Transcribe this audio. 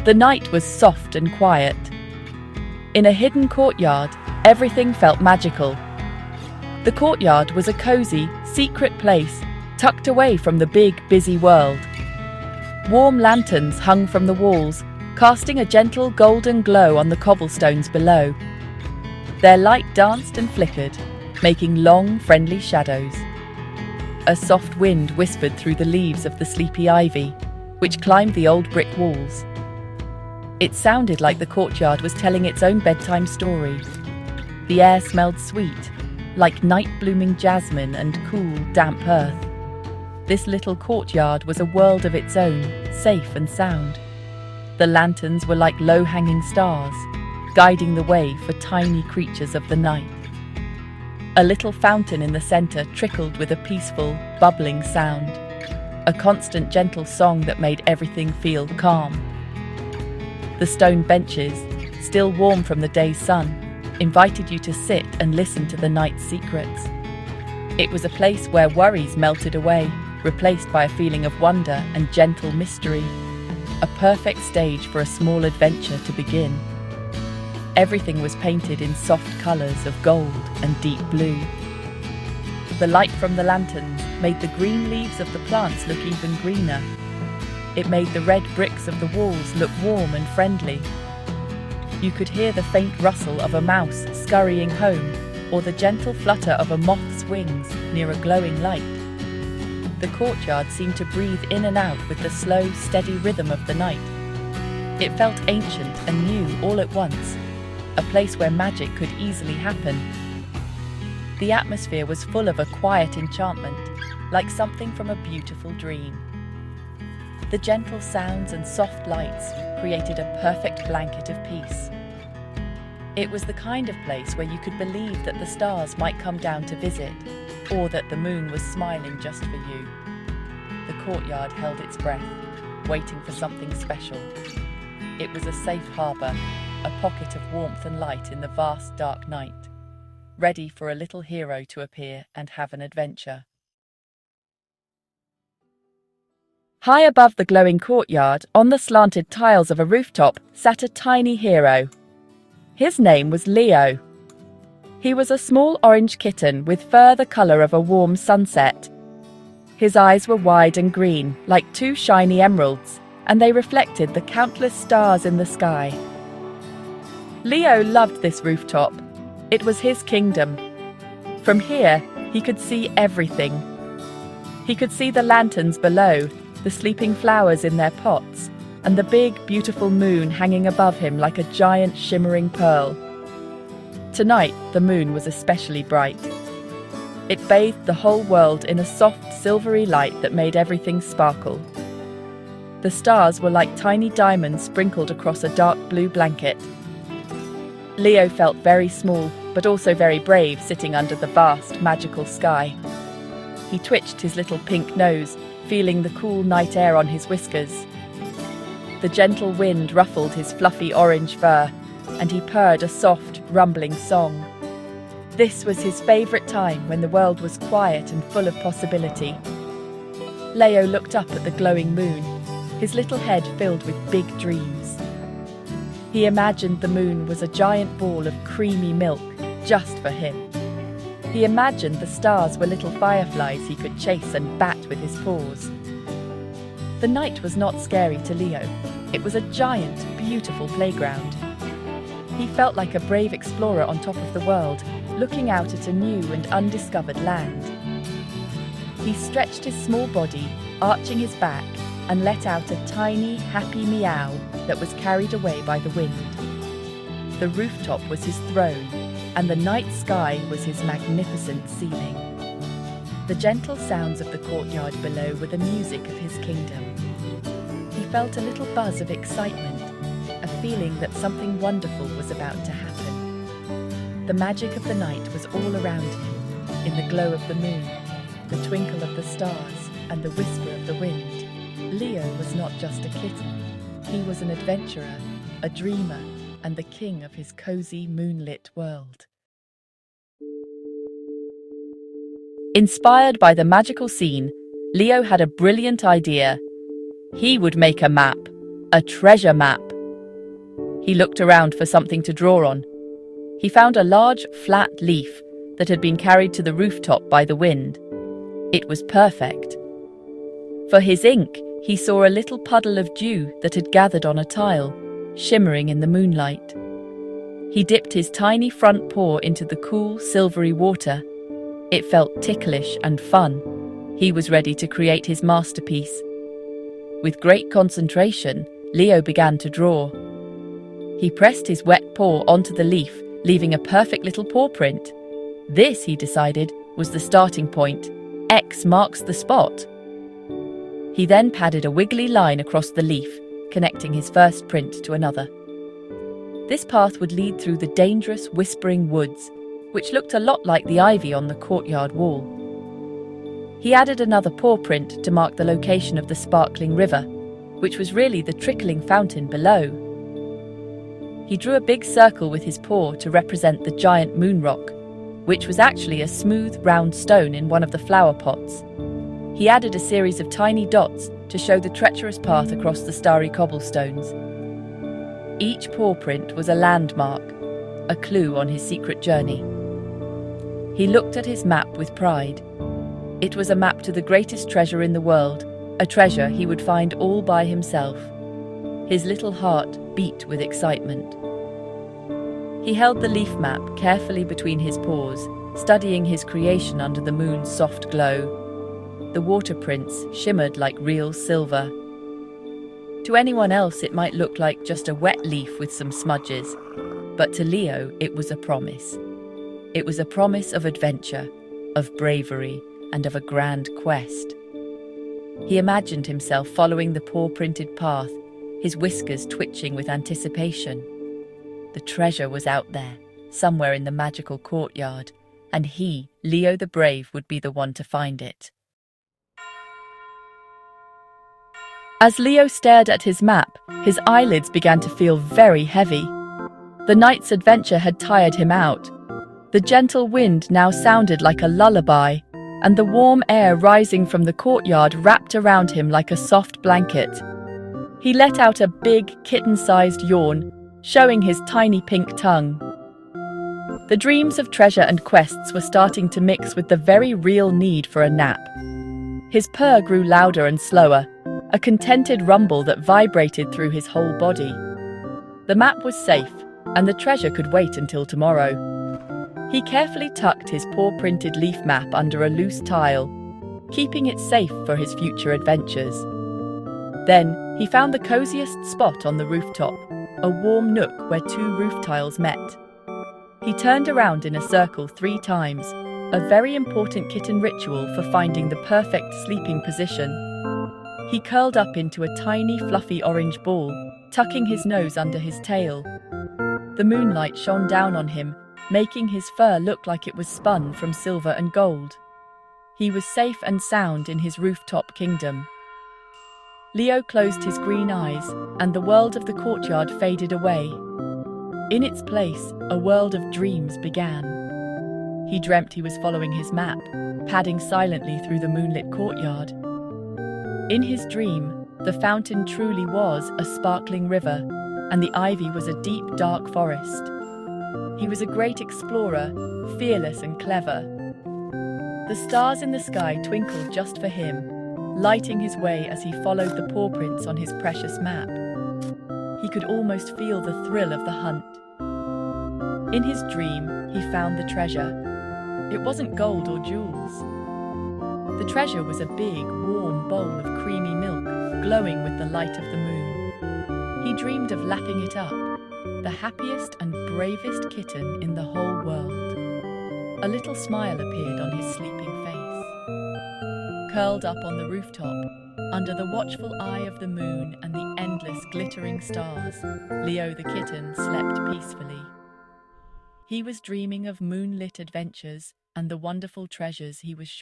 The night was soft and quiet. In a hidden courtyard, everything felt magical. The courtyard was a cozy, secret place, tucked away from the big, busy world. Warm lanterns hung from the walls, casting a gentle golden glow on the cobblestones below. Their light danced and flickered, making long, friendly shadows. A soft wind whispered through the leaves of the sleepy ivy, which climbed the old brick walls. It sounded like the courtyard was telling its own bedtime story. The air smelled sweet, like night-blooming jasmine and cool, damp earth. This little courtyard was a world of its own, safe and sound. The lanterns were like low-hanging stars, guiding the way for tiny creatures of the night. A little fountain in the center trickled with a peaceful, bubbling sound, a constant, gentle song that made everything feel calm. The stone benches, still warm from the day's sun, invited you to sit and listen to the night's secrets. It was a place where worries melted away, replaced by a feeling of wonder and gentle mystery, a perfect stage for a small adventure to begin. Everything was painted in soft colours of gold and deep blue. The light from the lanterns made the green leaves of the plants look even greener. It made the red bricks of the walls look warm and friendly. You could hear the faint rustle of a mouse scurrying home, or the gentle flutter of a moth's wings near a glowing light. The courtyard seemed to breathe in and out with the slow, steady rhythm of the night. It felt ancient and new all at once, a place where magic could easily happen. The atmosphere was full of a quiet enchantment, like something from a beautiful dream. The gentle sounds and soft lights created a perfect blanket of peace. It was the kind of place where you could believe that the stars might come down to visit, or that the moon was smiling just for you. The courtyard held its breath, waiting for something special. It was a safe harbour, a pocket of warmth and light in the vast dark night, ready for a little hero to appear and have an adventure. High above the glowing courtyard, on the slanted tiles of a rooftop, sat a tiny hero. His name was Leo. He was a small orange kitten with fur the colour of a warm sunset. His eyes were wide and green, like two shiny emeralds, and they reflected the countless stars in the sky. Leo loved this rooftop. It was his kingdom. From here, he could see everything. He could see the lanterns below, the sleeping flowers in their pots, and the big, beautiful moon hanging above him like a giant shimmering pearl. Tonight, the moon was especially bright. It bathed the whole world in a soft, silvery light that made everything sparkle. The stars were like tiny diamonds sprinkled across a dark blue blanket. Leo felt very small, but also very brave, sitting under the vast, magical sky. He twitched his little pink nose, feeling the cool night air on his whiskers. The gentle wind ruffled his fluffy orange fur, and he purred a soft, rumbling song. This was his favourite time, when the world was quiet and full of possibility. Leo looked up at the glowing moon, his little head filled with big dreams. He imagined the moon was a giant ball of creamy milk, just for him. He imagined the stars were little fireflies he could chase and bat with his paws. The night was not scary to Leo. It was a giant, beautiful playground. He felt like a brave explorer on top of the world, looking out at a new and undiscovered land. He stretched his small body, arching his back, and let out a tiny, happy meow that was carried away by the wind. The rooftop was his throne, and the night sky was his magnificent ceiling. The gentle sounds of the courtyard below were the music of his kingdom. He felt a little buzz of excitement, a feeling that something wonderful was about to happen. The magic of the night was all around him, in the glow of the moon, the twinkle of the stars, and the whisper of the wind. Leo was not just a kitten. He was an adventurer, a dreamer, and the king of his cozy, moonlit world. Inspired by the magical scene, Leo had a brilliant idea. He would make a map, a treasure map. He looked around for something to draw on. He found a large, flat leaf that had been carried to the rooftop by the wind. It was perfect. For his ink, he saw a little puddle of dew that had gathered on a tile, shimmering in the moonlight. He dipped his tiny front paw into the cool, silvery water. It felt ticklish and fun. He was ready to create his masterpiece. With great concentration, Leo began to draw. He pressed his wet paw onto the leaf, leaving a perfect little paw print. This, he decided, was the starting point. X marks the spot. He then padded a wiggly line across the leaf, connecting his first print to another. This path would lead through the dangerous, whispering woods, which looked a lot like the ivy on the courtyard wall. He added another paw print to mark the location of the sparkling river, which was really the trickling fountain below. He drew a big circle with his paw to represent the giant moon rock, which was actually a smooth, round stone in one of the flower pots. He added a series of tiny dots to show the treacherous path across the starry cobblestones. Each paw print was a landmark, a clue on his secret journey. He looked at his map with pride. It was a map to the greatest treasure in the world, a treasure he would find all by himself. His little heart beat with excitement. He held the leaf map carefully between his paws, studying his creation under the moon's soft glow. The water prints shimmered like real silver. To anyone else, it might look like just a wet leaf with some smudges, but to Leo, it was a promise. It was a promise of adventure, of bravery, and of a grand quest. He imagined himself following the paw-printed path, his whiskers twitching with anticipation. The treasure was out there, somewhere in the magical courtyard, and he, Leo the Brave, would be the one to find it. As Leo stared at his map, his eyelids began to feel very heavy. The night's adventure had tired him out. The gentle wind now sounded like a lullaby, and the warm air rising from the courtyard wrapped around him like a soft blanket. He let out a big, kitten-sized yawn, showing his tiny pink tongue. The dreams of treasure and quests were starting to mix with the very real need for a nap. His purr grew louder and slower, a contented rumble that vibrated through his whole body. The map was safe, and the treasure could wait until tomorrow. He carefully tucked his paw-printed leaf map under a loose tile, keeping it safe for his future adventures. Then, he found the coziest spot on the rooftop, a warm nook where two roof tiles met. He turned around in a circle 3 times, a very important kitten ritual for finding the perfect sleeping position. He curled up into a tiny, fluffy orange ball, tucking his nose under his tail. The moonlight shone down on him, making his fur look like it was spun from silver and gold. He was safe and sound in his rooftop kingdom. Leo closed his green eyes, and the world of the courtyard faded away. In its place, a world of dreams began. He dreamt he was following his map, padding silently through the moonlit courtyard. In his dream, the fountain truly was a sparkling river, and the ivy was a deep, dark forest. He was a great explorer, fearless and clever. The stars in the sky twinkled just for him, lighting his way as he followed the paw prints on his precious map. He could almost feel the thrill of the hunt. In his dream, he found the treasure. It wasn't gold or jewels. The treasure was a big, warm bowl of creamy milk, glowing with the light of the moon. He dreamed of lapping it up, the happiest and bravest kitten in the whole world. A little smile appeared on his sleeping face. Curled up on the rooftop, under the watchful eye of the moon and the endless glittering stars, Leo the kitten slept peacefully. He was dreaming of moonlit adventures and the wonderful treasures he was sure